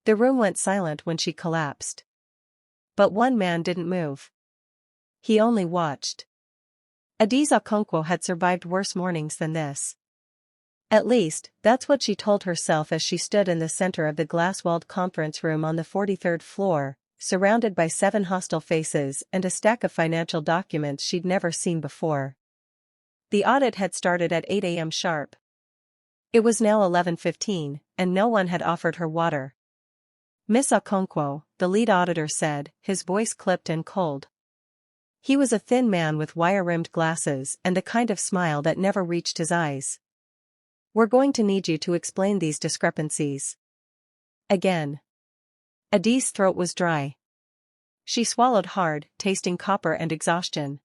The room went silent when she collapsed. But one man didn't move. He only watched. Adaeze Okonkwo had survived worse mornings than this. At least, that's what she told herself as she stood in the center of the glass-walled conference room on the 43rd floor, surrounded by 7 hostile faces and a stack of financial documents she'd never seen before. The audit had started at 8 a.m. sharp. It was now 11:15, and no one had offered her water. "Miss Okonkwo," the lead auditor said, his voice clipped and cold. He was a thin man with wire-rimmed glasses and the kind of smile that never reached his eyes. "We're going to need you to explain these discrepancies." Again. Adaeze's throat was dry. She swallowed hard, tasting copper and exhaustion.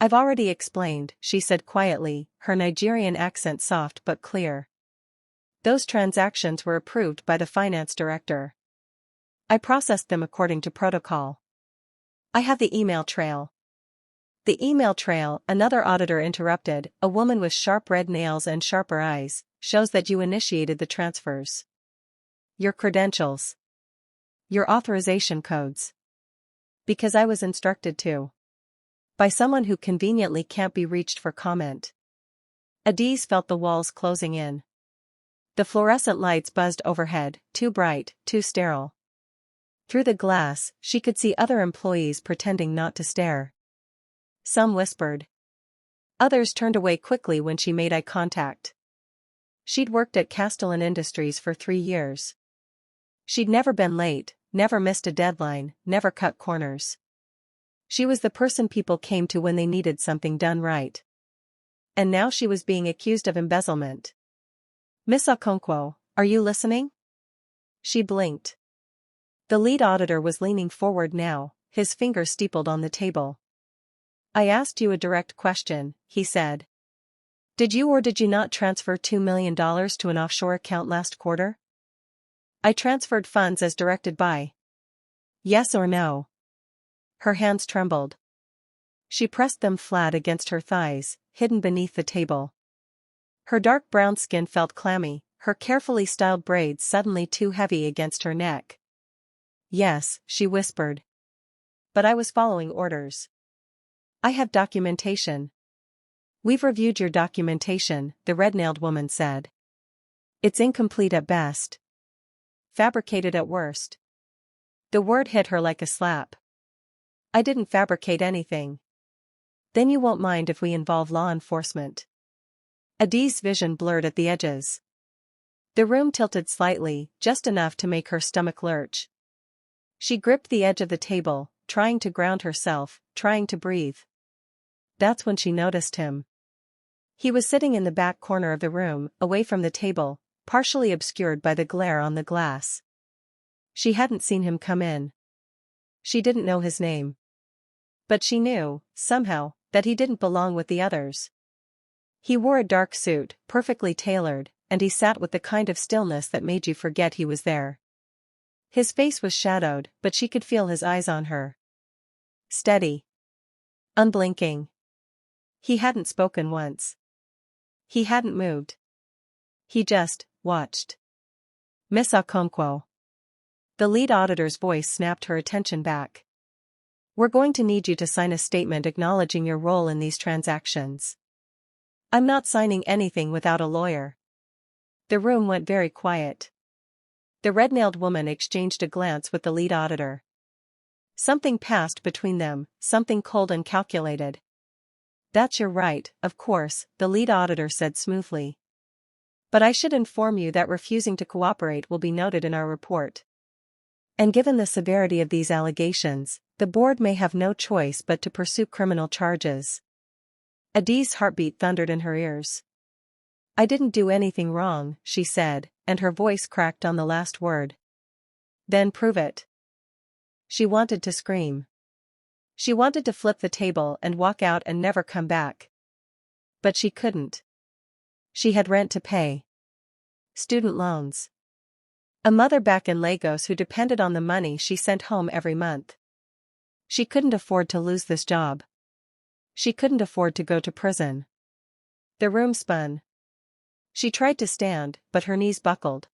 "I've already explained," she said quietly, her Nigerian accent soft but clear. "Those transactions were approved by the finance director. I processed them according to protocol. I have the email trail." "The email trail," another auditor interrupted, a woman with sharp red nails and sharper eyes, "shows that you initiated the transfers. Your credentials. Your authorization codes. Because I was instructed to. By someone who conveniently can't be reached for comment." Adaeze felt the walls closing in. The fluorescent lights buzzed overhead, too bright, too sterile. Through the glass, she could see other employees pretending not to stare. Some whispered. Others turned away quickly when she made eye contact. She'd worked at Castellan Industries for 3 years. She'd never been late, never missed a deadline, never cut corners. She was the person people came to when they needed something done right. And now she was being accused of embezzlement. "Miss Okonkwo, are you listening?" She blinked. The lead auditor was leaning forward now, his fingers steepled on the table. "I asked you a direct question," he said. "Did you or did you not transfer $2 million to an offshore account last quarter?" "I transferred funds as directed by." "Yes or no?" Her hands trembled. She pressed them flat against her thighs, hidden beneath the table. Her dark brown skin felt clammy, her carefully styled braids suddenly too heavy against her neck. "Yes," she whispered. "But I was following orders. I have documentation." "We've reviewed your documentation," the red-nailed woman said. "It's incomplete at best. Fabricated at worst." The word hit her like a slap. "I didn't fabricate anything." "Then you won't mind if we involve law enforcement." Adaeze's vision blurred at the edges. The room tilted slightly, just enough to make her stomach lurch. She gripped the edge of the table, trying to ground herself, trying to breathe. That's when she noticed him. He was sitting in the back corner of the room, away from the table, partially obscured by the glare on the glass. She hadn't seen him come in. She didn't know his name. But she knew, somehow, that he didn't belong with the others. He wore a dark suit, perfectly tailored, and he sat with the kind of stillness that made you forget he was there. His face was shadowed, but she could feel his eyes on her. Steady. Unblinking. He hadn't spoken once. He hadn't moved. He just watched. "Miss Okonkwo." The lead auditor's voice snapped her attention back. "We're going to need you to sign a statement acknowledging your role in these transactions." "I'm not signing anything without a lawyer." The room went very quiet. The red-nailed woman exchanged a glance with the lead auditor. Something passed between them, something cold and calculated. "That's your right, of course," the lead auditor said smoothly. "But I should inform you that refusing to cooperate will be noted in our report. And given the severity of these allegations, the board may have no choice but to pursue criminal charges." Adaeze's heartbeat thundered in her ears. "I didn't do anything wrong," she said, and her voice cracked on the last word. "Then prove it." She wanted to scream. She wanted to flip the table and walk out and never come back. But she couldn't. She had rent to pay. Student loans. A mother back in Lagos who depended on the money she sent home every month. She couldn't afford to lose this job. She couldn't afford to go to prison. The room spun. She tried to stand, but her knees buckled.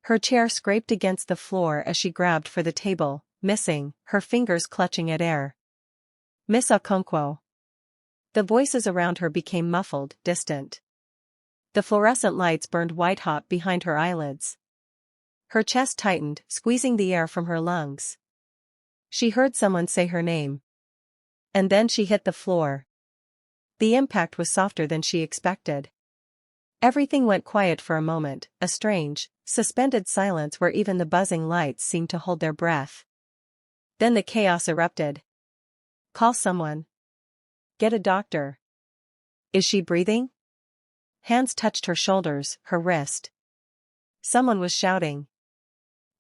Her chair scraped against the floor as she grabbed for the table, missing, her fingers clutching at air. "Miss Okonkwo." The voices around her became muffled, distant. The fluorescent lights burned white-hot behind her eyelids. Her chest tightened, squeezing the air from her lungs. She heard someone say her name. And then she hit the floor. The impact was softer than she expected. Everything went quiet for a moment, a strange, suspended silence where even the buzzing lights seemed to hold their breath. Then the chaos erupted. "Call someone. Get a doctor. Is she breathing?" Hands touched her shoulders, her wrist. Someone was shouting.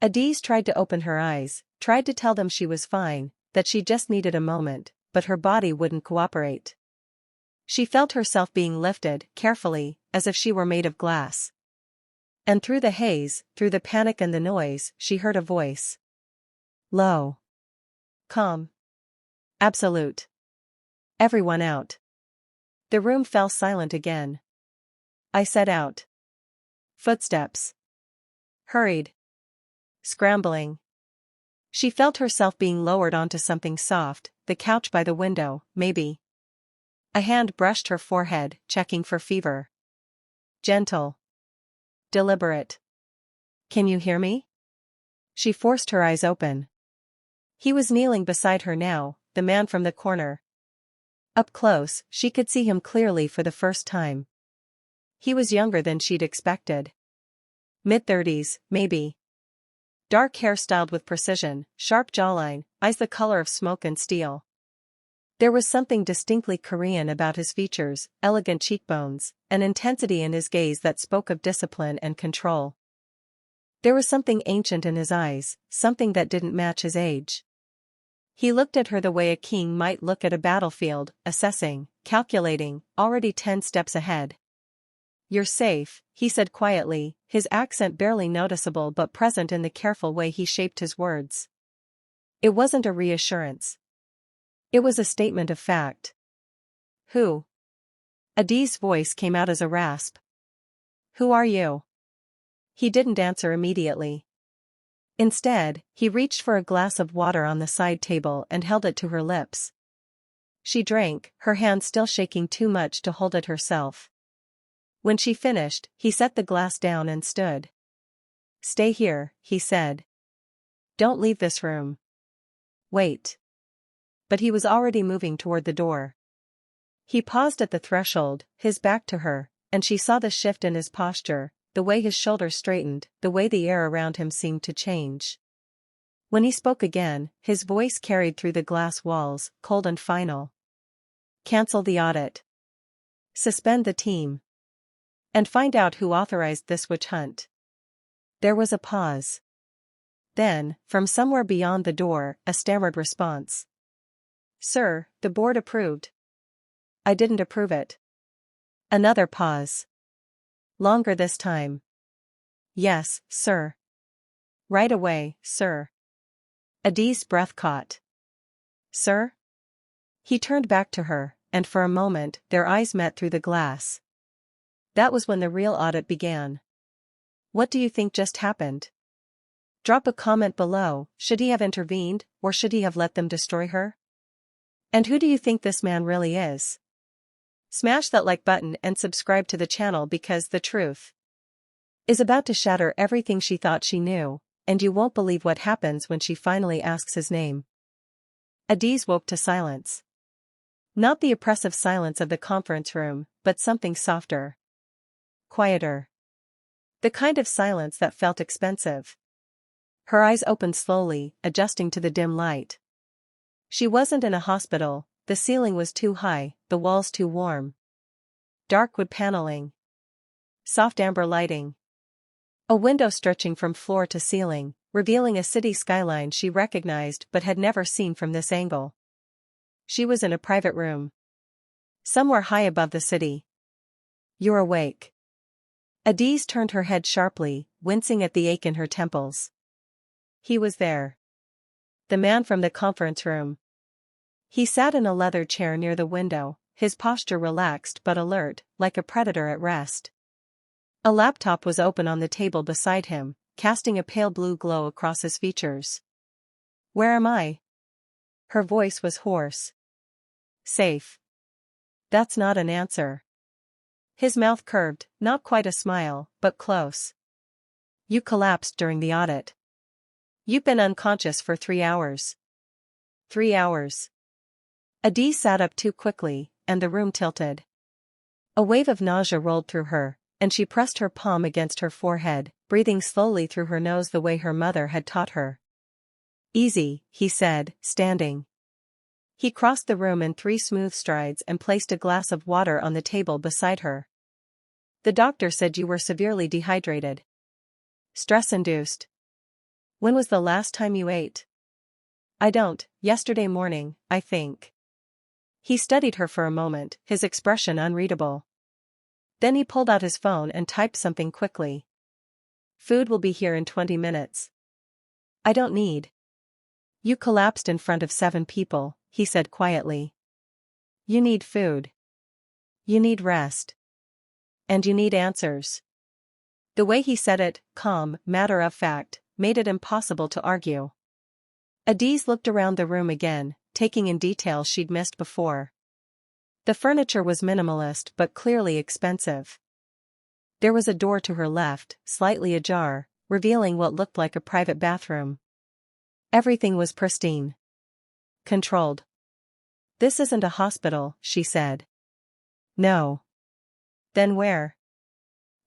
Adaeze tried to open her eyes, tried to tell them she was fine, that she just needed a moment, but her body wouldn't cooperate. She felt herself being lifted, carefully, as if she were made of glass. And through the haze, through the panic and the noise, she heard a voice. Low. Calm. Absolute. "Everyone out." The room fell silent again. I said out. Footsteps. Hurried. Scrambling. She felt herself being lowered onto something soft, the couch by the window, maybe. A hand brushed her forehead, checking for fever. Gentle. Deliberate. "Can you hear me?" She forced her eyes open. He was kneeling beside her now, the man from the corner. Up close, she could see him clearly for the first time. He was younger than she'd expected. Mid-30s, maybe. Dark hair styled with precision, sharp jawline, eyes the color of smoke and steel. There was something distinctly Korean about his features, elegant cheekbones, an intensity in his gaze that spoke of discipline and control. There was something ancient in his eyes, something that didn't match his age. He looked at her the way a king might look at a battlefield, assessing, calculating, already 10 steps ahead. "You're safe," he said quietly, his accent barely noticeable but present in the careful way he shaped his words. It wasn't a reassurance. It was a statement of fact. "Who?" Adaeze's voice came out as a rasp. "Who are you?" He didn't answer immediately. Instead, he reached for a glass of water on the side table and held it to her lips. She drank, her hand still shaking too much to hold it herself. When she finished, he set the glass down and stood. "Stay here," he said. "Don't leave this room. Wait." But he was already moving toward the door. He paused at the threshold, his back to her, and she saw the shift in his posture, the way his shoulders straightened, the way the air around him seemed to change. When he spoke again, his voice carried through the glass walls, cold and final. "Cancel the audit. Suspend the team. And find out who authorized this witch hunt." There was a pause. Then, from somewhere beyond the door, a stammered response. "Sir, the board approved." "I didn't approve it." Another pause. Longer this time. "Yes, sir. Right away, sir." Adaeze's breath caught. "Sir?" He turned back to her, and for a moment, their eyes met through the glass. That was when the real audit began. What do you think just happened? Drop a comment below. Should he have intervened, or should he have let them destroy her? And who do you think this man really is? Smash that like button and subscribe to the channel because the truth is about to shatter everything she thought she knew, and you won't believe what happens when she finally asks his name. Adaeze woke to silence. Not the oppressive silence of the conference room, but something softer. Quieter. The kind of silence that felt expensive. Her eyes opened slowly, adjusting to the dim light. She wasn't in a hospital, the ceiling was too high, the walls too warm. Dark wood paneling. Soft amber lighting. A window stretching from floor to ceiling, revealing a city skyline she recognized but had never seen from this angle. She was in a private room. Somewhere high above the city. "You're awake." Adaeze turned her head sharply, wincing at the ache in her temples. He was there. The man from the conference room. He sat in a leather chair near the window, his posture relaxed but alert, like a predator at rest. A laptop was open on the table beside him, casting a pale blue glow across his features. Where am I? Her voice was hoarse. Safe. That's not an answer. His mouth curved, not quite a smile, but close. You collapsed during the audit. You've been unconscious for 3 hours. 3 hours. Adaeze sat up too quickly, and the room tilted. A wave of nausea rolled through her, and she pressed her palm against her forehead, breathing slowly through her nose the way her mother had taught her. Easy, he said, standing. He crossed the room in 3 smooth strides and placed a glass of water on the table beside her. The doctor said you were severely dehydrated. Stress-induced. When was the last time you ate? I don't, yesterday morning, I think. He studied her for a moment, his expression unreadable. Then he pulled out his phone and typed something quickly. Food will be here in 20 minutes. I don't need. You collapsed in front of 7 people, he said quietly. You need food. You need rest. And you need answers. The way he said it, calm, matter of fact, made it impossible to argue. Adaeze looked around the room again, taking in details she'd missed before. The furniture was minimalist but clearly expensive. There was a door to her left, slightly ajar, revealing what looked like a private bathroom. Everything was pristine. Controlled. This isn't a hospital, she said. No. Then where?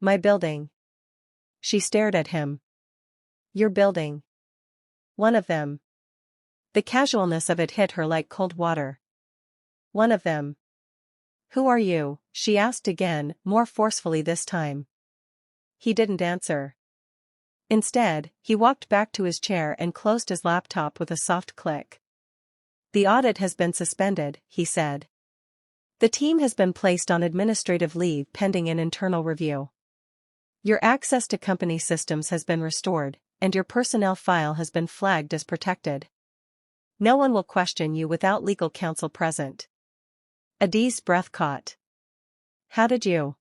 My building. She stared at him. Your building. One of them. The casualness of it hit her like cold water. One of them. Who are you? She asked again, more forcefully this time. He didn't answer. Instead, he walked back to his chair and closed his laptop with a soft click. The audit has been suspended, he said. The team has been placed on administrative leave pending an internal review. Your access to company systems has been restored, and your personnel file has been flagged as protected. No one will question you without legal counsel present. Adaeze's breath caught. How did you?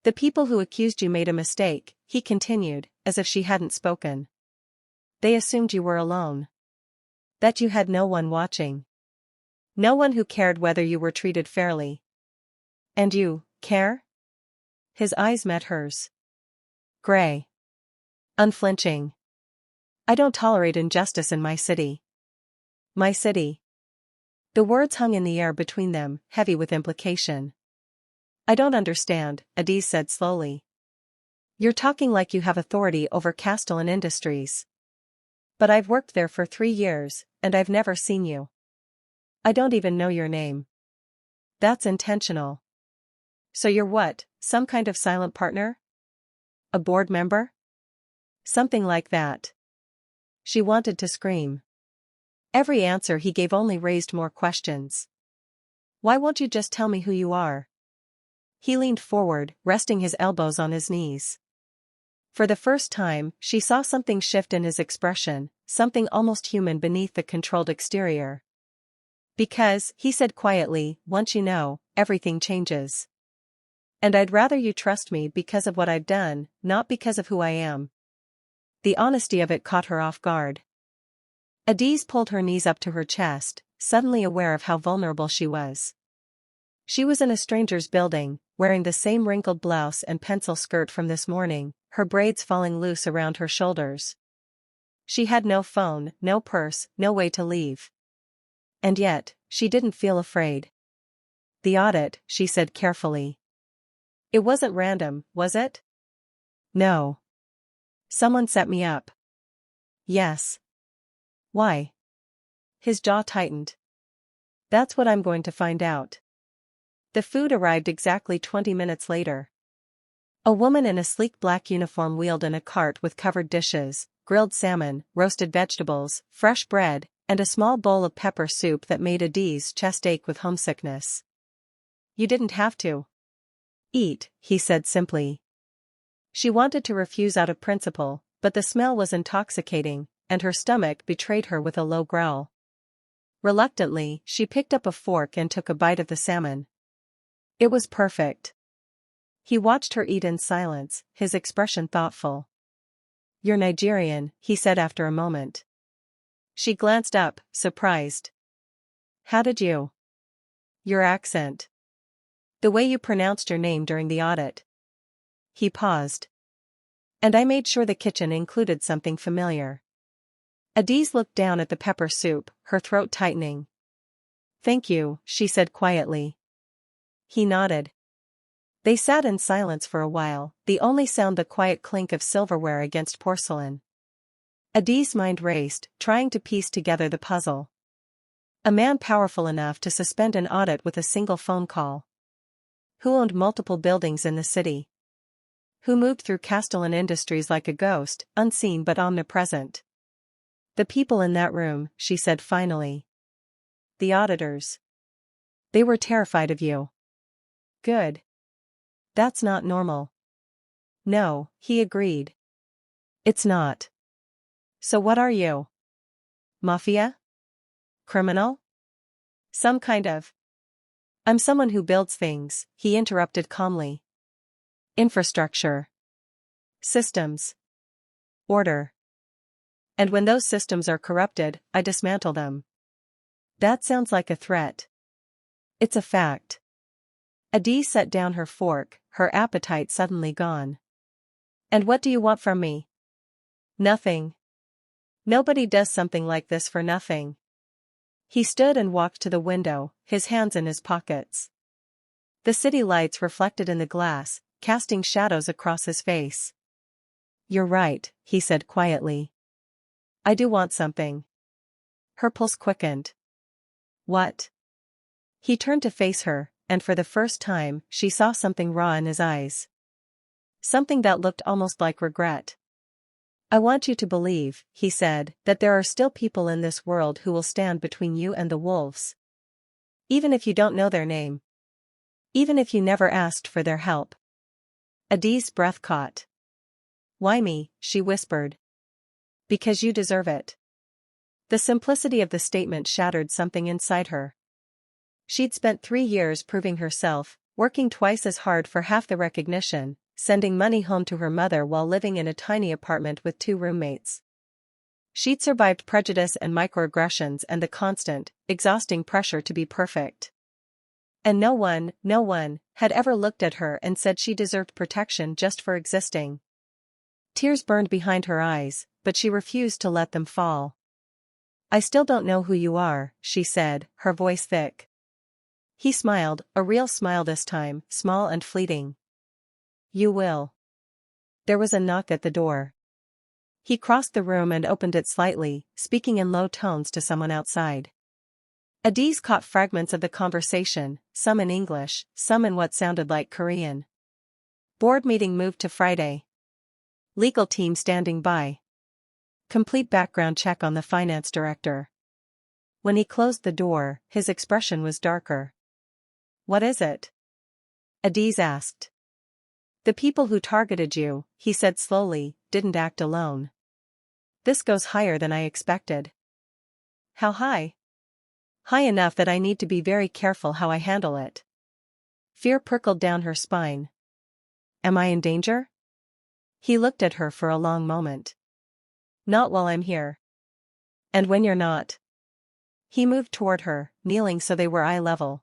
The people who accused you made a mistake, he continued, as if she hadn't spoken. They assumed you were alone. That you had no one watching. No one who cared whether you were treated fairly. And you, care? His eyes met hers. Gray. Unflinching. I don't tolerate injustice in my city. My city. The words hung in the air between them, heavy with implication. I don't understand, Adaeze said slowly. You're talking like you have authority over Castellan Industries. But I've worked there for 3 years, and I've never seen you. I don't even know your name. That's intentional. So you're what, some kind of silent partner? A board member? Something like that. She wanted to scream. Every answer he gave only raised more questions. Why won't you just tell me who you are? He leaned forward, resting his elbows on his knees. For the first time, she saw something shift in his expression, something almost human beneath the controlled exterior. Because, he said quietly, once you know, everything changes. And I'd rather you trust me because of what I've done, not because of who I am. The honesty of it caught her off guard. Adaeze pulled her knees up to her chest, suddenly aware of how vulnerable she was. She was in a stranger's building, wearing the same wrinkled blouse and pencil skirt from this morning, her braids falling loose around her shoulders. She had no phone, no purse, no way to leave. And yet, she didn't feel afraid. The audit, she said carefully. It wasn't random, was it? No. Someone set me up. Yes. Why? His jaw tightened. That's what I'm going to find out. The food arrived exactly 20 minutes later. A woman in a sleek black uniform wheeled in a cart with covered dishes, grilled salmon, roasted vegetables, fresh bread, and a small bowl of pepper soup that made Adaeze's chest ache with homesickness. You didn't have to. Eat, he said simply. She wanted to refuse out of principle, but the smell was intoxicating, and her stomach betrayed her with a low growl. Reluctantly, she picked up a fork and took a bite of the salmon. It was perfect. He watched her eat in silence, his expression thoughtful. You're Nigerian, he said after a moment. She glanced up, surprised. How did you? Your accent. The way you pronounced your name during the audit. He paused. And I made sure the kitchen included something familiar. Adaeze looked down at the pepper soup, her throat tightening. Thank you, she said quietly. He nodded. They sat in silence for a while, the only sound the quiet clink of silverware against porcelain. Adaeze's mind raced, trying to piece together the puzzle. A man powerful enough to suspend an audit with a single phone call. Who owned multiple buildings in the city? Who moved through Castellan Industries like a ghost, unseen but omnipresent? The people in that room, she said finally. The auditors. They were terrified of you. Good. That's not normal. No, he agreed. It's not. So what are you? Mafia? Criminal? Some kind of. I'm someone who builds things, he interrupted calmly. Infrastructure. Systems. Order. And when those systems are corrupted, I dismantle them. That sounds like a threat. It's a fact. Adaeze set down her fork, her appetite suddenly gone. And what do you want from me? Nothing. Nobody does something like this for nothing. He stood and walked to the window, his hands in his pockets. The city lights reflected in the glass, casting shadows across his face. You're right, he said quietly. I do want something. Her pulse quickened. What? He turned to face her, and for the first time, she saw something raw in his eyes. Something that looked almost like regret. I want you to believe, he said, that there are still people in this world who will stand between you and the wolves. Even if you don't know their name. Even if you never asked for their help. Adaeze's breath caught. Why me? She whispered. Because you deserve it. The simplicity of the statement shattered something inside her. She'd spent 3 years proving herself, working twice as hard for half the recognition, sending money home to her mother while living in a tiny apartment with 2 roommates. She'd survived prejudice and microaggressions and the constant, exhausting pressure to be perfect. And no one, had ever looked at her and said she deserved protection just for existing. Tears burned behind her eyes, but she refused to let them fall. I still don't know who you are, she said, her voice thick. He smiled, a real smile this time, small and fleeting. You will. There was a knock at the door. He crossed the room and opened it slightly, speaking in low tones to someone outside. Adaeze caught fragments of the conversation, some in English, some in what sounded like Korean. Board meeting moved to Friday. Legal team standing by. Complete background check on the finance director. When he closed the door, his expression was darker. What is it? Adaeze asked. The people who targeted you, he said slowly, didn't act alone. This goes higher than I expected. How high? High enough that I need to be very careful how I handle it. Fear prickled down her spine. Am I in danger? He looked at her for a long moment. Not while I'm here. And when you're not? He moved toward her, kneeling so they were eye level.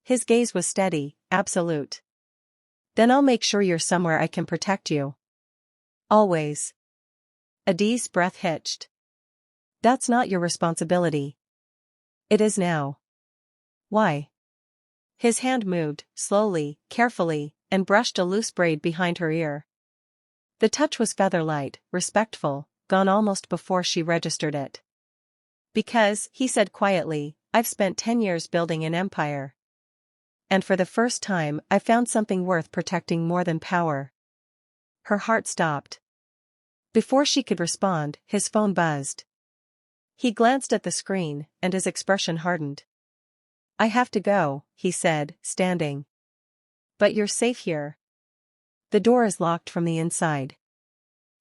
His gaze was steady, absolute. Then I'll make sure you're somewhere I can protect you. Always. Adaeze's breath hitched. That's not your responsibility. It is now. Why? His hand moved, slowly, carefully, and brushed a loose braid behind her ear. The touch was feather-light, respectful, gone almost before she registered it. Because, he said quietly, I've spent 10 years building an empire. And for the first time, I found something worth protecting more than power. Her heart stopped. Before she could respond, his phone buzzed. He glanced at the screen, and his expression hardened. I have to go, he said, standing. But you're safe here. The door is locked from the inside.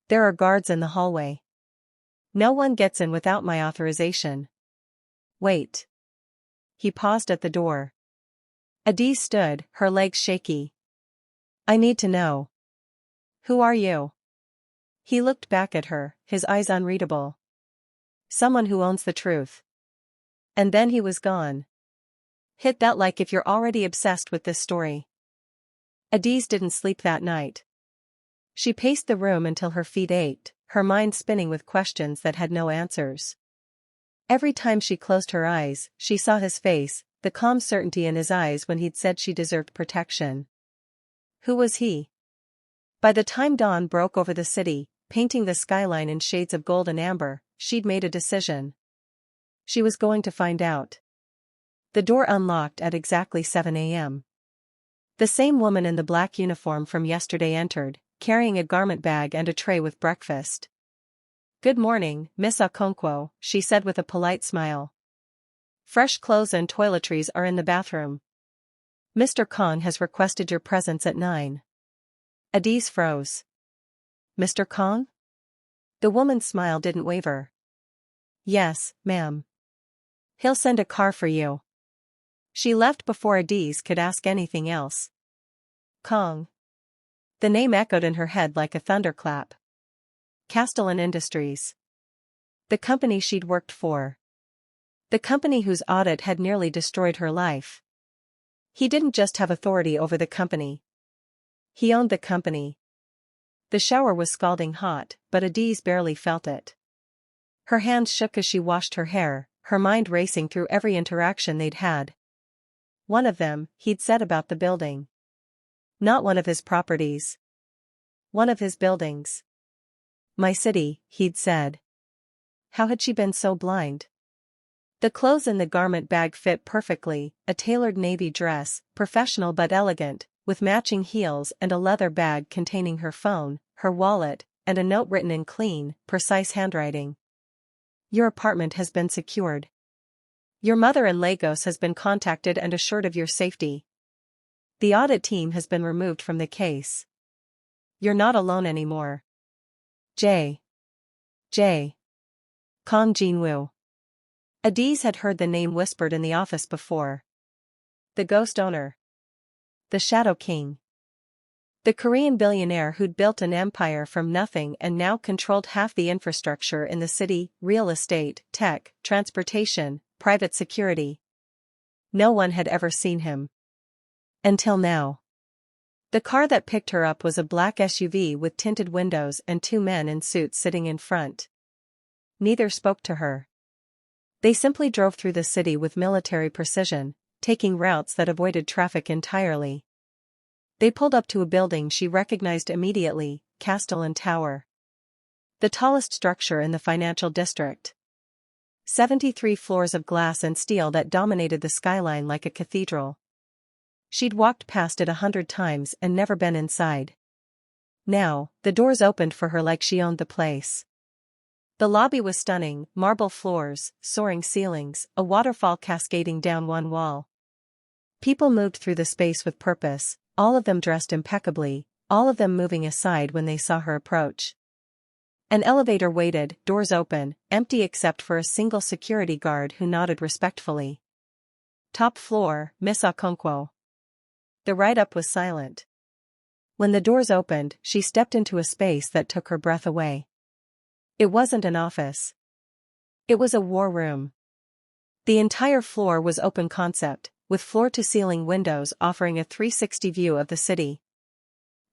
There are guards in the hallway. No one gets in without my authorization. Wait. He paused at the door. Adaeze stood, her legs shaky. I need to know. Who are you? He looked back at her, his eyes unreadable. Someone who owns the truth. And then he was gone. Hit that like if you're already obsessed with this story. Adaeze didn't sleep that night. She paced the room until her feet ached, her mind spinning with questions that had no answers. Every time she closed her eyes, she saw his face, the calm certainty in his eyes when he'd said she deserved protection. Who was he? By the time dawn broke over the city, painting the skyline in shades of gold and amber, she'd made a decision. She was going to find out. The door unlocked at exactly 7 a.m. The same woman in the black uniform from yesterday entered, carrying a garment bag and a tray with breakfast. "Good morning, Miss Okonkwo," she said with a polite smile. "Fresh clothes and toiletries are in the bathroom. Mr. Kang has requested your presence at 9. Adaeze froze. "Mr. Kang?" The woman's smile didn't waver. "Yes, ma'am. He'll send a car for you." She left before Adaeze could ask anything else. Kang. The name echoed in her head like a thunderclap. Castellan Industries. The company she'd worked for. The company whose audit had nearly destroyed her life. He didn't just have authority over the company. He owned the company. The shower was scalding hot, but Adaeze barely felt it. Her hands shook as she washed her hair, her mind racing through every interaction they'd had. One of them, he'd said about the building. Not one of his properties. One of his buildings. My city, he'd said. How had she been so blind? The clothes in the garment bag fit perfectly, a tailored navy dress, professional but elegant, with matching heels and a leather bag containing her phone, her wallet, and a note written in clean, precise handwriting. Your apartment has been secured. Your mother in Lagos has been contacted and assured of your safety. The audit team has been removed from the case. You're not alone anymore. J. Kang Jin-woo. Adaeze had heard the name whispered in the office before. The ghost owner. The Shadow King. The Korean billionaire who'd built an empire from nothing and now controlled half the infrastructure in the city, real estate, tech, transportation, private security. No one had ever seen him. Until now. The car that picked her up was a black SUV with tinted windows and two men in suits sitting in front. Neither spoke to her. They simply drove through the city with military precision, taking routes that avoided traffic entirely. They pulled up to a building she recognized immediately, Castellan Tower. The tallest structure in the financial district. 73 floors of glass and steel that dominated the skyline like a cathedral. She'd walked past it 100 times and never been inside. Now, the doors opened for her like she owned the place. The lobby was stunning, marble floors, soaring ceilings, a waterfall cascading down one wall. People moved through the space with purpose, all of them dressed impeccably, all of them moving aside when they saw her approach. An elevator waited, doors open, empty except for a single security guard who nodded respectfully. Top floor, Miss Okonkwo. The ride-up was silent. When the doors opened, she stepped into a space that took her breath away. It wasn't an office. It was a war room. The entire floor was open concept, with floor-to-ceiling windows offering a 360 view of the city.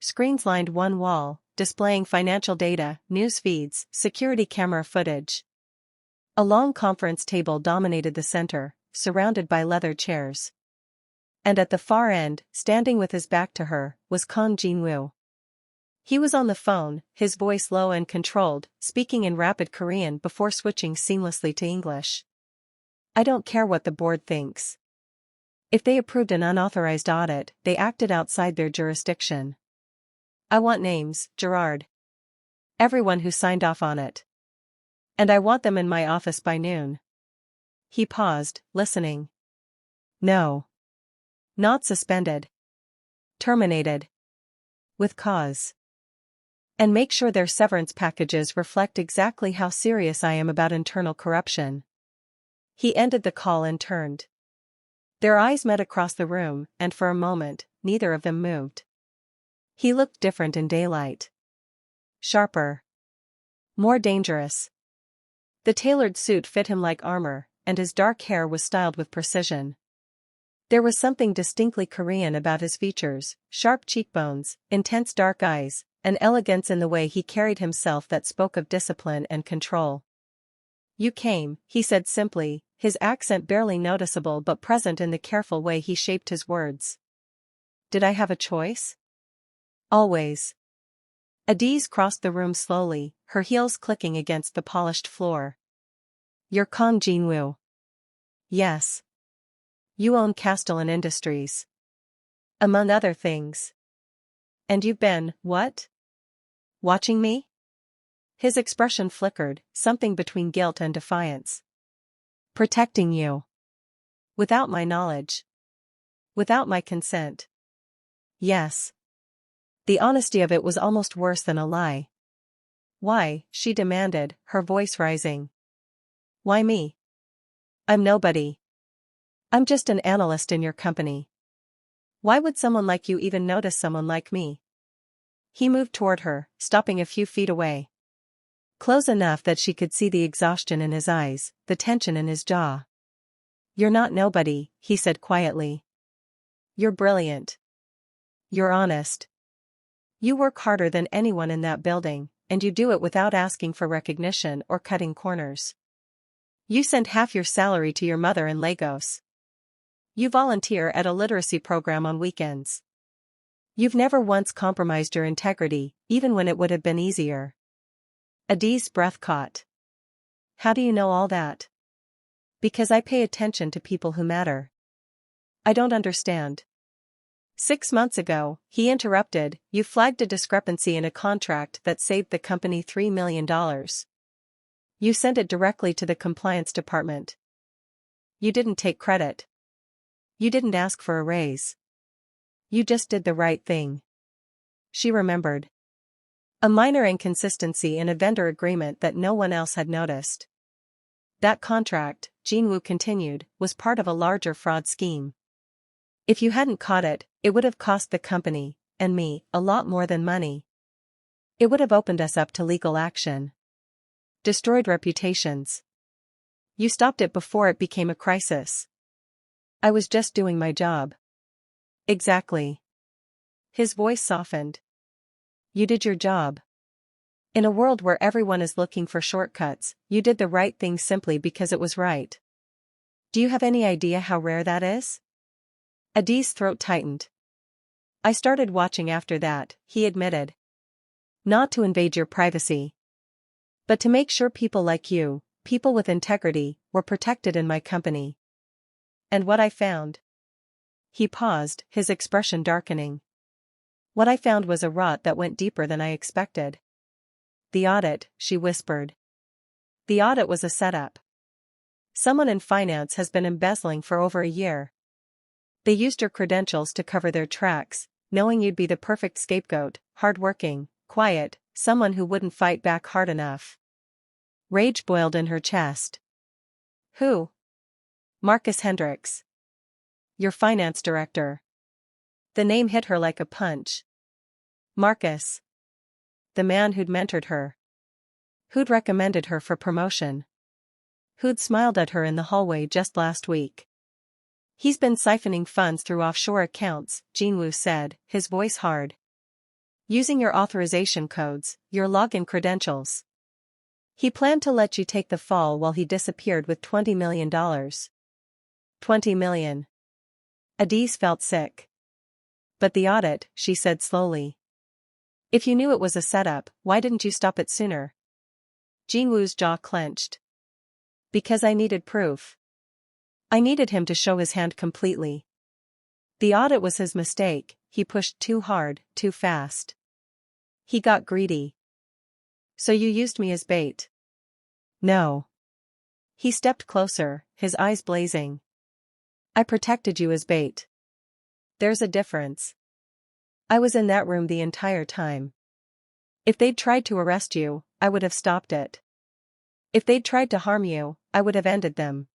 Screens lined one wall, displaying financial data, news feeds, security camera footage. A long conference table dominated the center, surrounded by leather chairs. And at the far end, standing with his back to her, was Kang Jin-woo. He was on the phone, his voice low and controlled, speaking in rapid Korean before switching seamlessly to English. I don't care what the board thinks. If they approved an unauthorized audit, they acted outside their jurisdiction. I want names, Gerard. Everyone who signed off on it. And I want them in my office by noon. He paused, listening. No. Not suspended. Terminated. With cause. And make sure their severance packages reflect exactly how serious I am about internal corruption. He ended the call and turned. Their eyes met across the room, and for a moment, neither of them moved. He looked different in daylight. Sharper. More dangerous. The tailored suit fit him like armor, and his dark hair was styled with precision. There was something distinctly Korean about his features, sharp cheekbones, intense dark eyes, and elegance in the way he carried himself that spoke of discipline and control. "You came," he said simply, his accent barely noticeable but present in the careful way he shaped his words. "Did I have a choice?" "Always." Adaeze crossed the room slowly, her heels clicking against the polished floor. "You're Kang Jin-woo." "Yes. You own Castellan Industries. Among other things. And you've been, what? Watching me?" His expression flickered, something between guilt and defiance. "Protecting you. Without my knowledge. Without my consent." "Yes." The honesty of it was almost worse than a lie. "Why?" she demanded, her voice rising. "Why me? I'm nobody. I'm just an analyst in your company. Why would someone like you even notice someone like me?" He moved toward her, stopping a few feet away. Close enough that she could see the exhaustion in his eyes, the tension in his jaw. "You're not nobody," he said quietly. "You're brilliant. You're honest. You work harder than anyone in that building, and you do it without asking for recognition or cutting corners. You send half your salary to your mother in Lagos. You volunteer at a literacy program on weekends. You've never once compromised your integrity, even when it would have been easier." Adaeze's breath caught. "How do you know all that?" "Because I pay attention to people who matter." "I don't understand." 6 months ago, he interrupted, "you flagged a discrepancy in a contract that saved the company $3 million. You sent it directly to the compliance department. You didn't take credit. You didn't ask for a raise. You just did the right thing." She remembered. A minor inconsistency in a vendor agreement that no one else had noticed. That contract, Jin-woo continued, was part of a larger fraud scheme. If you hadn't caught it, it would have cost the company, and me, a lot more than money. It would have opened us up to legal action. Destroyed reputations. You stopped it before it became a crisis. I was just doing my job." "Exactly." His voice softened. "You did your job. In a world where everyone is looking for shortcuts, you did the right thing simply because it was right. Do you have any idea how rare that is?" Adaeze's throat tightened. "I started watching after that," he admitted. "Not to invade your privacy. But to make sure people like you, people with integrity, were protected in my company. And what I found." He paused, his expression darkening. "What I found was a rot that went deeper than I expected." "The audit," she whispered. "The audit was a setup. Someone in finance has been embezzling for over a year. They used your credentials to cover their tracks, knowing you'd be the perfect scapegoat, hardworking, quiet, someone who wouldn't fight back hard enough." Rage boiled in her chest. "Who?" "Marcus Hendricks. Your finance director." The name hit her like a punch. Marcus. The man who'd mentored her. Who'd recommended her for promotion. Who'd smiled at her in the hallway just last week. "He's been siphoning funds through offshore accounts," Jin-woo said, his voice hard. "Using your authorization codes, your login credentials. He planned to let you take the fall while he disappeared with $20 million. $20 million. Adaeze felt sick. "But the audit," she said slowly. "If you knew it was a setup, why didn't you stop it sooner?" Jin-woo's jaw clenched. "Because I needed proof. I needed him to show his hand completely. The audit was his mistake, he pushed too hard, too fast. He got greedy." "So you used me as bait?" "No." He stepped closer, his eyes blazing. "I protected you as bait. There's a difference. I was in that room the entire time. If they'd tried to arrest you, I would have stopped it. If they'd tried to harm you, I would have ended them.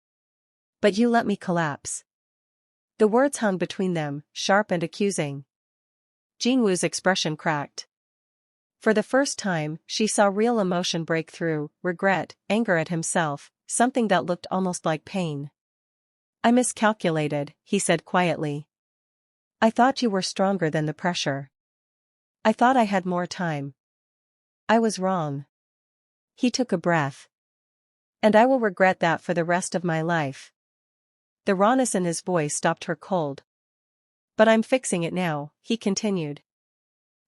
But you let me collapse." The words hung between them, sharp and accusing. Jin-woo's expression cracked. For the first time, she saw real emotion break through, regret, anger at himself, something that looked almost like pain. "I miscalculated," he said quietly. "I thought you were stronger than the pressure. I thought I had more time. I was wrong." He took a breath. "And I will regret that for the rest of my life." The rawness in his voice stopped her cold. "But I'm fixing it now," he continued.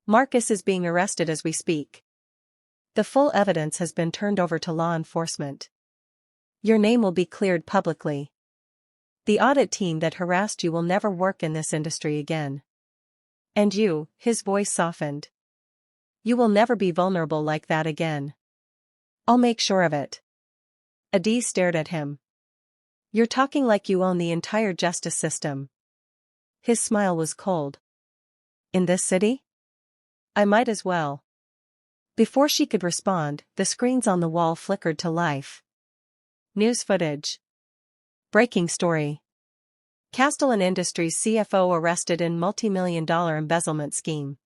"Marcus is being arrested as we speak. The full evidence has been turned over to law enforcement. Your name will be cleared publicly. The audit team that harassed you will never work in this industry again. And you," his voice softened. "You will never be vulnerable like that again. I'll make sure of it." Adaeze stared at him. "You're talking like you own the entire justice system." His smile was cold. "In this city? I might as well." Before she could respond, the screens on the wall flickered to life. News footage. Breaking story. Castellan Industries CFO arrested in multi-million-dollar embezzlement scheme.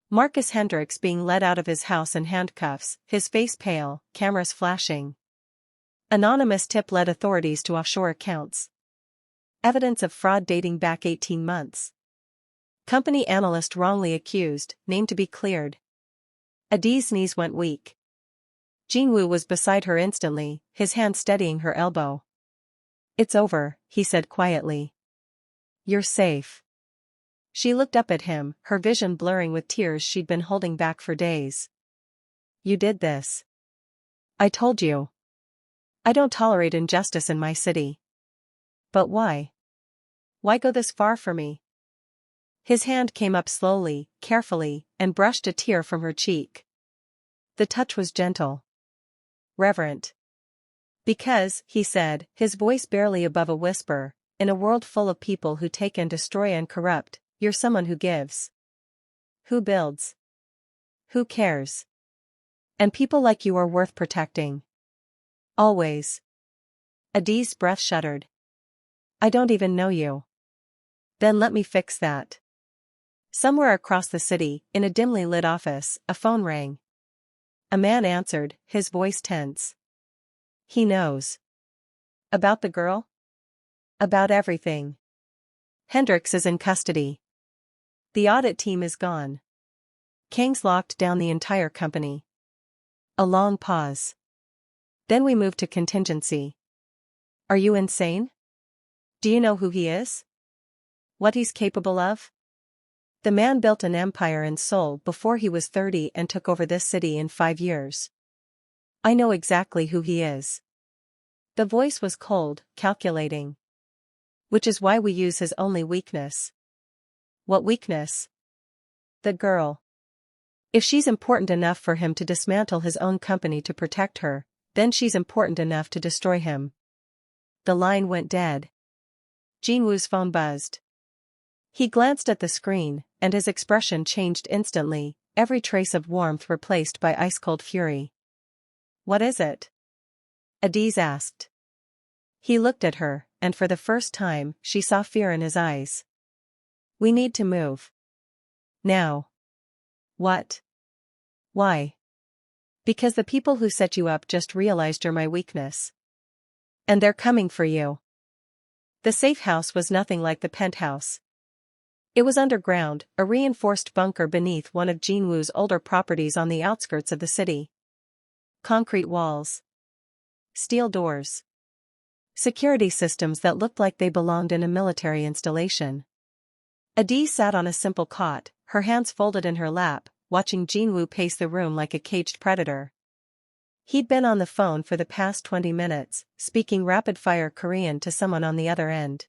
Marcus Hendricks being led out of his house in handcuffs, his face pale, cameras flashing. Anonymous tip led authorities to offshore accounts. Evidence of fraud dating back 18 months. Company analyst wrongly accused, name to be cleared. Adaeze's knees went weak. Jin-woo was beside her instantly, his hand steadying her elbow. "It's over," he said quietly. "You're safe." She looked up at him, her vision blurring with tears she'd been holding back for days. "You did this. I told you. I don't tolerate injustice in my city." "But why? Why go this far for me?" His hand came up slowly, carefully, and brushed a tear from her cheek. The touch was gentle. Reverent. "Because," he said, his voice barely above a whisper, "in a world full of people who take and destroy and corrupt, you're someone who gives. Who builds. Who cares. And people like you are worth protecting. Always." Adaeze's breath shuddered. "I don't even know you." "Then let me fix that." Somewhere across the city, in a dimly lit office, a phone rang. A man answered, his voice tense. "He knows." "About the girl?" "About everything. Hendricks is in custody. The audit team is gone. Kang's locked down the entire company." A long pause. "Then we move to contingency." "Are you insane? Do you know who he is? What he's capable of?" "The man built an empire in Seoul before he was 30 and took over this city in 5 years. I know exactly who he is." The voice was cold, calculating. "Which is why we use his only weakness." "What weakness?" "The girl. If she's important enough for him to dismantle his own company to protect her, then she's important enough to destroy him." The line went dead. Jin-woo's phone buzzed. He glanced at the screen, and his expression changed instantly, every trace of warmth replaced by ice-cold fury. "What is it?" Adaeze asked. He looked at her, and for the first time, she saw fear in his eyes. "We need to move. Now." "What? Why?" "Because the people who set you up just realized you're my weakness. And they're coming for you." The safe house was nothing like the penthouse. It was underground, a reinforced bunker beneath one of Jin-woo's older properties on the outskirts of the city. Concrete walls. Steel doors. Security systems that looked like they belonged in a military installation. Adaeze sat on a simple cot, her hands folded in her lap, watching Jin-woo pace the room like a caged predator. He'd been on the phone for the past 20 minutes, speaking rapid-fire Korean to someone on the other end.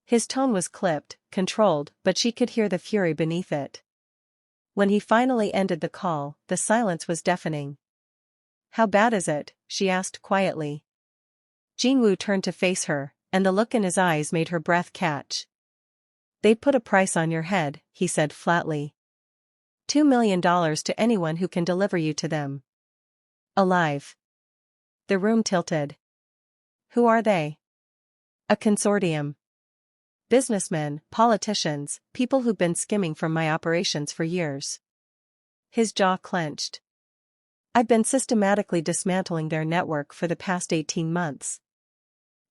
His tone was clipped, controlled, but she could hear the fury beneath it. When he finally ended the call, the silence was deafening. "How bad is it?" she asked quietly. Jin-woo turned to face her, and the look in his eyes made her breath catch. "They'd put a price on your head," he said flatly. $2 million to anyone who can deliver you to them. Alive." The room tilted. "Who are they?" "A consortium. Businessmen, politicians, people who've been skimming from my operations for years." His jaw clenched. I've been systematically dismantling their network for the past 18 months.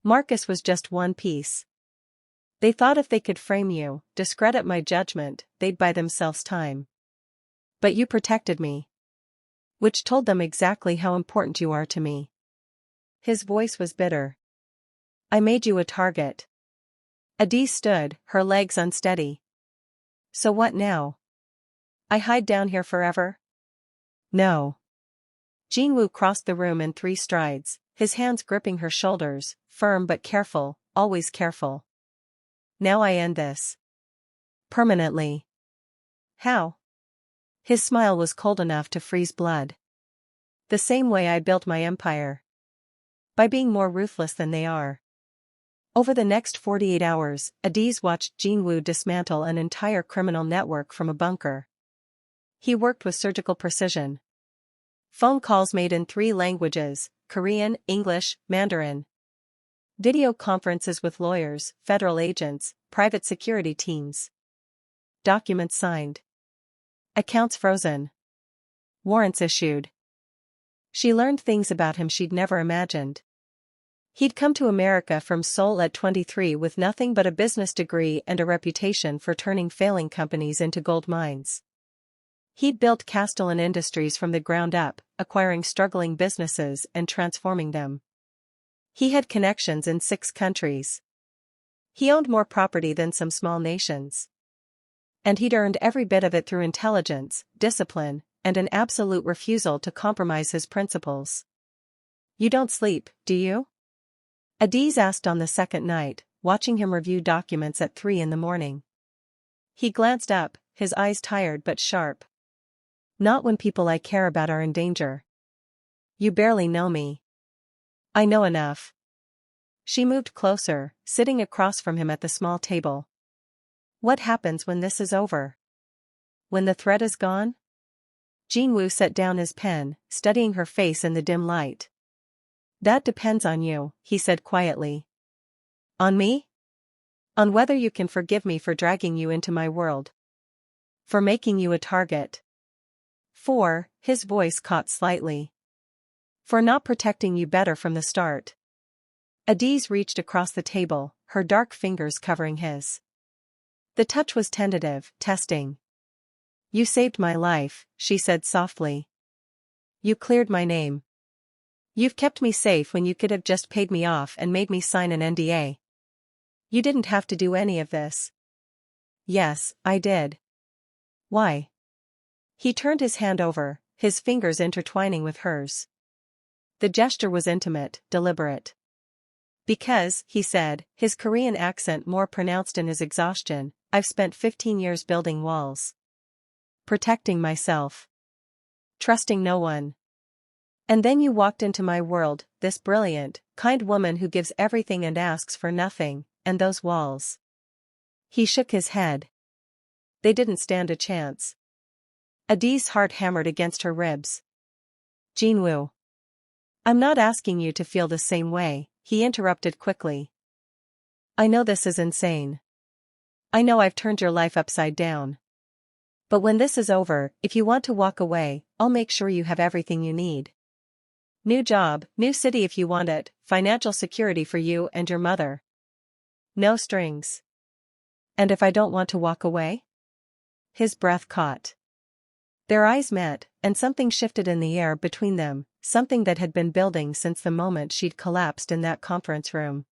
Marcus was just one piece. They thought if they could frame you, discredit my judgment, they'd buy themselves time. But you protected me. Which told them exactly how important you are to me. His voice was bitter. I made you a target. Adaeze stood, her legs unsteady. So what now? I hide down here forever? No. Jin-woo crossed the room in 3 strides, his hands gripping her shoulders, firm but careful, always careful. Now I end this. Permanently. How? His smile was cold enough to freeze blood. The same way I built my empire. By being more ruthless than they are. Over the next 48 hours, Adaeze watched Jin-woo dismantle an entire criminal network from a bunker. He worked with surgical precision. Phone calls made in 3 languages, Korean, English, Mandarin. Video conferences with lawyers, federal agents, private security teams. Documents signed. Accounts frozen. Warrants issued. She learned things about him she'd never imagined. He'd come to America from Seoul at 23 with nothing but a business degree and a reputation for turning failing companies into gold mines. He'd built Castellan Industries from the ground up, acquiring struggling businesses and transforming them. He had connections in 6 countries. He owned more property than some small nations. And he'd earned every bit of it through intelligence, discipline, and an absolute refusal to compromise his principles. You don't sleep, do you? Adaeze asked on the second night, watching him review documents at 3 in the morning. He glanced up, his eyes tired but sharp. Not when people I care about are in danger. You barely know me. I know enough. She moved closer, sitting across from him at the small table. What happens when this is over? When the threat is gone? Jin-woo set down his pen, studying her face in the dim light. That depends on you, he said quietly. On me? On whether you can forgive me for dragging you into my world. For making you a target. For, his voice caught slightly. For not protecting you better from the start. Adaeze reached across the table, her dark fingers covering his. The touch was tentative, testing. You saved my life, she said softly. You cleared my name. You've kept me safe when you could have just paid me off and made me sign an NDA. You didn't have to do any of this. Yes, I did. Why? He turned his hand over, his fingers intertwining with hers. The gesture was intimate, deliberate. Because, he said, his Korean accent more pronounced in his exhaustion, I've spent 15 years building walls. Protecting myself. Trusting no one. And then you walked into my world, this brilliant, kind woman who gives everything and asks for nothing, and those walls. He shook his head. They didn't stand a chance. Adaeze's heart hammered against her ribs. Jin-woo. I'm not asking you to feel the same way, he interrupted quickly. I know this is insane. I know I've turned your life upside down. But when this is over, if you want to walk away, I'll make sure you have everything you need. New job, new city if you want it, financial security for you and your mother. No strings. And if I don't want to walk away? His breath caught. Their eyes met, and something shifted in the air between them, something that had been building since the moment she'd collapsed in that conference room.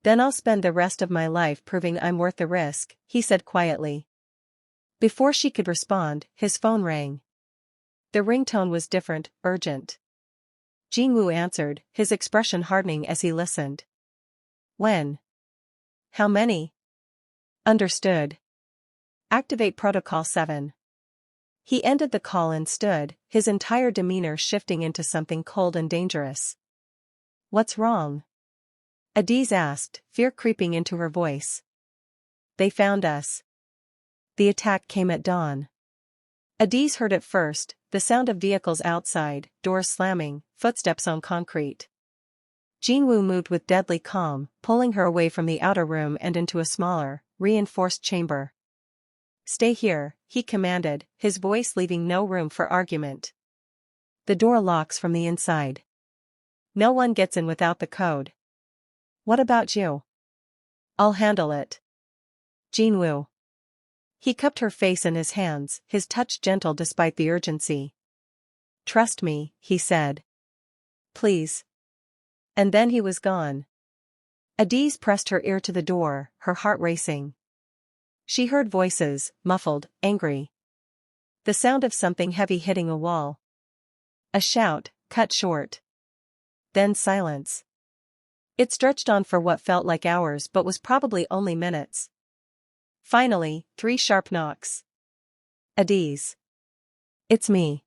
Then I'll spend the rest of my life proving I'm worth the risk, he said quietly. Before she could respond, his phone rang. The ringtone was different, urgent. Jin-woo answered, his expression hardening as he listened. When? How many? Understood. Activate Protocol 7. He ended the call and stood, his entire demeanor shifting into something cold and dangerous. What's wrong? Adaeze asked, fear creeping into her voice. They found us. The attack came at dawn. Adaeze heard it first, the sound of vehicles outside, doors slamming, footsteps on concrete. Jin-woo moved with deadly calm, pulling her away from the outer room and into a smaller, reinforced chamber. Stay here, he commanded, his voice leaving no room for argument. The door locks from the inside. No one gets in without the code. What about you? I'll handle it. Jin-woo. He cupped her face in his hands, his touch gentle despite the urgency. Trust me, he said. Please. And then he was gone. Adaeze pressed her ear to the door, her heart racing. She heard voices, muffled, angry. The sound of something heavy hitting a wall. A shout, cut short. Then silence. It stretched on for what felt like hours but was probably only minutes. Finally, 3 sharp knocks. Adaeze. It's me.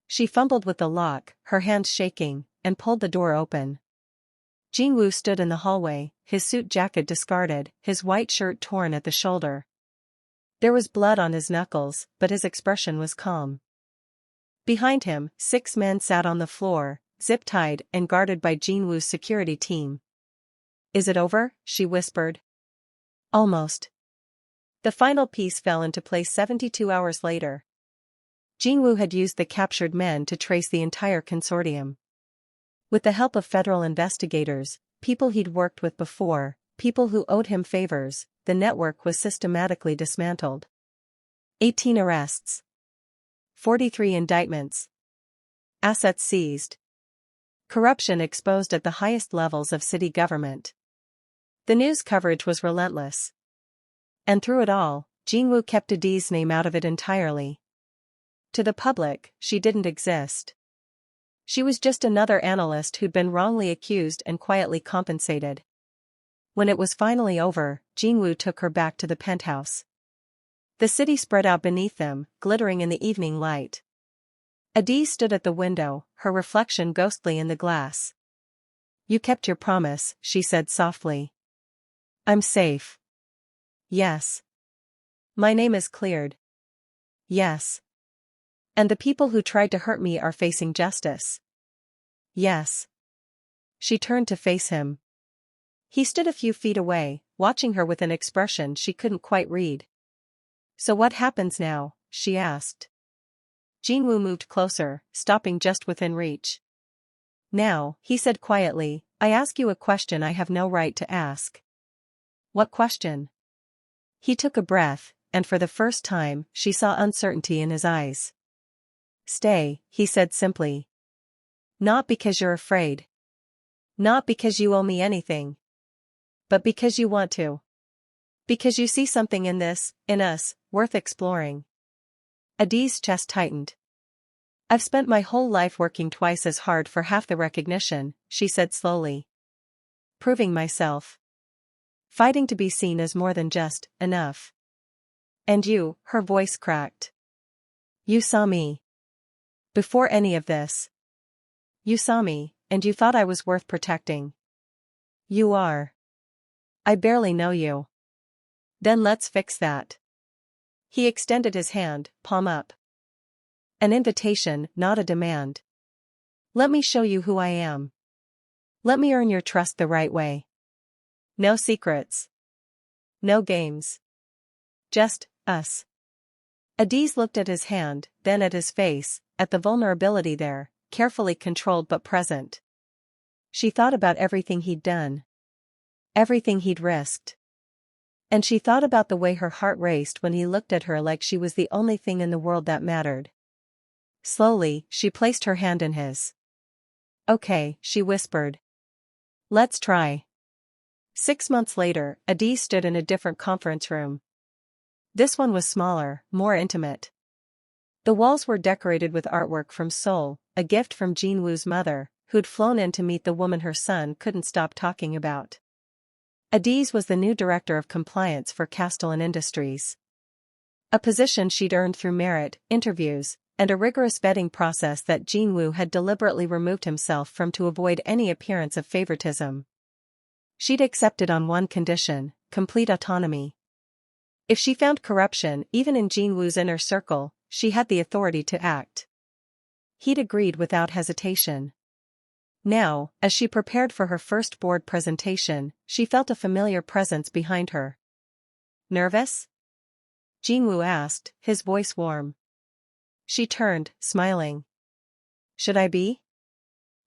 She fumbled with the lock, her hands shaking, and pulled the door open. Jin-woo stood in the hallway, his suit jacket discarded, his white shirt torn at the shoulder. There was blood on his knuckles, but his expression was calm. Behind him, 6 men sat on the floor, zip-tied and guarded by Jin-woo's security team. Is it over? She whispered. Almost. The final piece fell into place 72 hours later. Jin-woo had used the captured men to trace the entire consortium. With the help of federal investigators, people he'd worked with before, people who owed him favors, the network was systematically dismantled. 18 arrests. 43 indictments. Assets seized. Corruption exposed at the highest levels of city government. The news coverage was relentless. And through it all, Jin-woo kept Adaeze's name out of it entirely. To the public, she didn't exist. She was just another analyst who'd been wrongly accused and quietly compensated. When it was finally over, Jin-woo took her back to the penthouse. The city spread out beneath them, glittering in the evening light. Adaeze stood at the window, her reflection ghostly in the glass. You kept your promise, she said softly. I'm safe. Yes. My name is cleared. Yes. And the people who tried to hurt me are facing justice. Yes. She turned to face him. He stood a few feet away, watching her with an expression she couldn't quite read. So what happens now? She asked. Jin-woo moved closer, stopping just within reach. Now, he said quietly, I ask you a question I have no right to ask. What question? He took a breath, and for the first time, she saw uncertainty in his eyes. Stay, he said simply. Not because you're afraid. Not because you owe me anything. But because you want to. Because you see something in this, in us, worth exploring. Adaeze's chest tightened. I've spent my whole life working twice as hard for half the recognition, she said slowly. Proving myself. Fighting to be seen as more than just enough. And you, her voice cracked. You saw me. Before any of this. You saw me, and you thought I was worth protecting. You are. I barely know you. Then let's fix that. He extended his hand, palm up. An invitation, not a demand. Let me show you who I am. Let me earn your trust the right way. No secrets. No games. Just us. Adaeze looked at his hand, then at his face, at the vulnerability there, carefully controlled but present. She thought about everything he'd done. Everything he'd risked. And she thought about the way her heart raced when he looked at her like she was the only thing in the world that mattered. Slowly, she placed her hand in his. Okay, she whispered. Let's try. 6 months later, Adaeze stood in a different conference room. This one was smaller, more intimate. The walls were decorated with artwork from Seoul, a gift from Jin-woo's mother, who'd flown in to meet the woman her son couldn't stop talking about. Adaeze was the new director of compliance for Castellan Industries. A position she'd earned through merit, interviews, and a rigorous vetting process that Jin-woo had deliberately removed himself from to avoid any appearance of favoritism. She'd accepted on one condition, complete autonomy. If she found corruption even in Jin-woo's inner circle, she had the authority to act. He'd agreed without hesitation. Now, as she prepared for her first board presentation, she felt a familiar presence behind her. Nervous? Jin-woo asked, his voice warm. She turned, smiling. Should I be?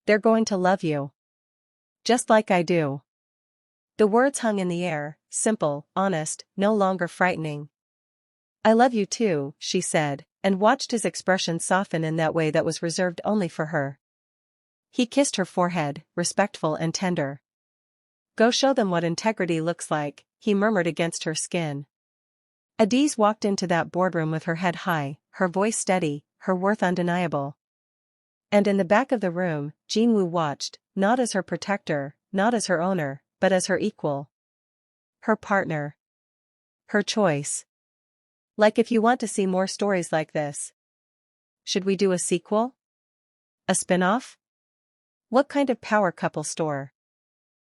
They're going to love you. Just like I do. The words hung in the air, simple, honest, no longer frightening. I love you too, she said, and watched his expression soften in that way that was reserved only for her. He kissed her forehead, respectful and tender. Go show them what integrity looks like, he murmured against her skin. Adaeze walked into that boardroom with her head high, her voice steady, her worth undeniable. And in the back of the room, Jin-woo watched, not as her protector, not as her owner, but as her equal. Her partner. Her choice. Like if you want to see more stories like this. Should we do a sequel? A spin-off? What kind of power couple store?